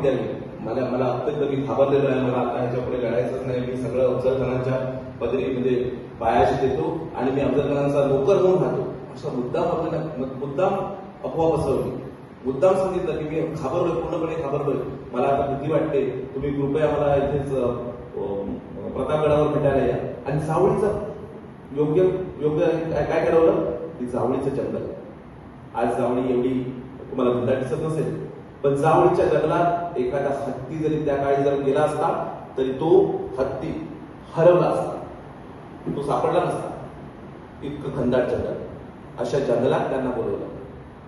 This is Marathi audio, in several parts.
द्यावी. मला अत्यंत मी घाबरलेलो आहे. मला आता ह्याच्या पुढे लढायचंच नाही. मी सगळं अफजलखानांच्या पदरी म्हणजे पायाशी देतो आणि मी अफजलखानांचा नोकर होऊन राहतो असा मुद्दाम अफवा पसरवली. मुद्दाम सांगितलं की मी घाबरलोय, पूर्णपणे घाबरलोय, मला आता भीती वाटते, तुम्ही कृपया मला इथेच प्रतापगडावर भेटायला या. आणि जावळीचं योग्य काय ठरवलं की जावळीचं जंगल. आज जावळी एवढी तुम्हाला घनदाट दिसत नसेल, पण जावळीच्या जंगलात एखादा हत्ती जरी त्या काळी जर गेला असता तरी तो हत्ती हरवला असता, तो सापडला नसता. इतकं घनदाट जंगल. अशा जंगलात त्यांना बोलवलं,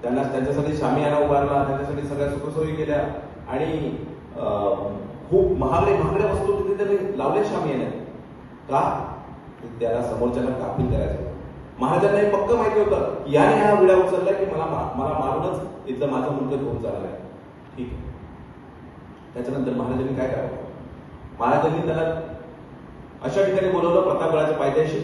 त्यांच्यासाठी शामियाना उभारला, त्यांच्यासाठी सगळ्या सुखसोयी केल्या आणि खूप महागड्या वस्तू तिथे त्यांनी लावल्या शामियाने. का? त्याला समोरच्याला कापील करायचं. महाराजांना हे पक्क माहिती होतं की याने हा विडा उचलला की मला मारूनच इथलं माझं मुलगा घेऊन जाणार आहे. ठीक आहे. त्याच्यानंतर महाराजांनी काय करावं? महाराजांनी त्याला अशा ठिकाणी बोलवलं प्रतापगडाच्या पायथ्याशी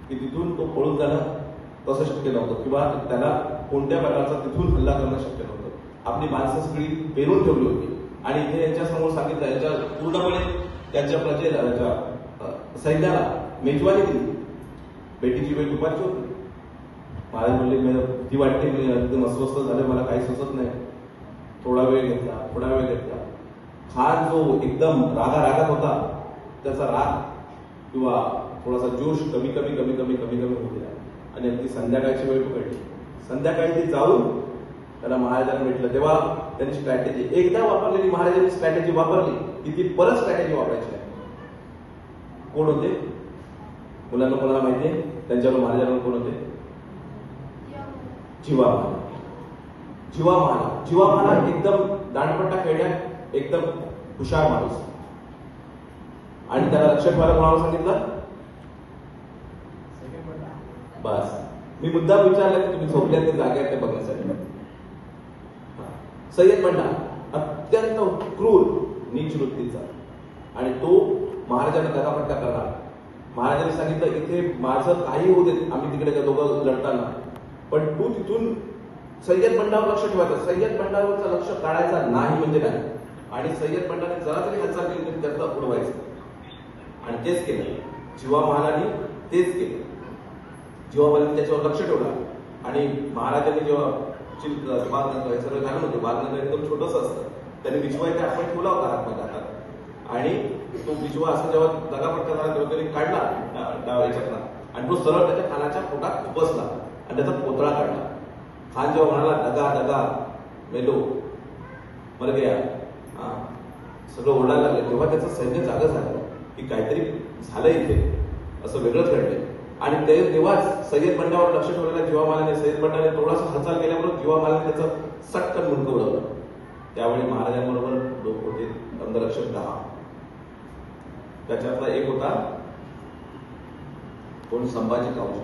की तिथून तो पळून जाणं तसं शक्य नव्हतं किंवा त्याला कोणत्या प्रकारचा तिथून हल्ला करणं शक्य नव्हतं. आपली माणसं सगळी पेरून ठेवली होती आणि इथे यांच्यासमोर सांगितलं, यांच्या पूर्णपणे त्यांच्या प्रजेला सैन्याला मेजवानी दिली. बेटीची वेळ दुपारची होती. महाराज म्हणले मला भीती वाटते, मी एकदम अस्वस्थ झाले, मला काही सुचत नाही. थोडा वेळ घेतला. खान जो एकदम रागात होता त्याचा राग किंवा थोडासा जोश कमी होत गेला आणि अगदी संध्याकाळची वेळ पकडली. संध्याकाळी ते जाऊन त्याला महाराजांना भेटलं. तेव्हा त्यांनी स्ट्रॅटेजी एकदा वापरलेली, महाराजांनी स्ट्रॅटेजी वापरली की ती परत स्ट्रॅटेजी वापरायची आहे. कोण होते? मुलांना कोणाला माहितीये त्यांच्यावर महाराजांवर कोण होते? जीवा महाराज एकदम दांडपट्टा खेळण्यात एकदम हुशार माणूस. आणि त्याला लक्ष ठेवायला कोणाला सांगितलं? बस मी मुद्दा विचारला की तुम्ही झोपल्यात ते जागे आहेत ते बघण्यासाठी. सय्यद बंडा अत्यंत क्रूर नीच वृत्तीचा आणि तो महाराजांना दगाफटका करणार. महाराजांनी सांगितलं इथे माझं काही होऊ देत, आम्ही तिकडे दोघं लढताना, पण तू तिथून सय्यद बंडावर लक्ष ठेवायचं. सय्यद बंडावरचं लक्ष काढायचा नाही म्हणजे नाही. आणि सय्यद बंडाने जरा तरी हालचाल केली तरी त्याचं उडवायचं. आणि तेच केलं जीवा महालाने, तेच केलं. जीवा महालाने त्याच्यावर लक्ष ठेवलं आणि महाराजांनी जेव्हा बालनगर सगळं घालून होते, बालनगर एकदम छोटंसं असतं, त्यांनी बिछवा इथे आपण ठेवला होता हातमध्ये हातात आणि तो बिछवा असं जेव्हा दगाफटका झाला तेव्हा त्यांनी काढला याच्यातला आणि तो सरळ त्याच्या खानाच्या पोटात बसला आणि त्याचा पोतळा काढला. खान जेव्हा म्हणाला दगा मेलो मर गया, सगळं ओरडायला लागलं, तेव्हा त्याचं सैन्य जागं झालं की काहीतरी झालं इथे, असं वेगळंच घडलंय. आणि तेव्हाच सय्यद बंडावर लक्ष ठेवलेल्या जीवा महालाने, सय्यद बंडाने थोडासा हालचाल केल्याबरोबर जीवा महालाने त्याचं सटकन मुंडकं उडवलं. त्यावेळी महाराजांबरोबर लोक होते अंगरक्षक 10. त्याच्यातला एक होता कोण? संभाजी कावजी.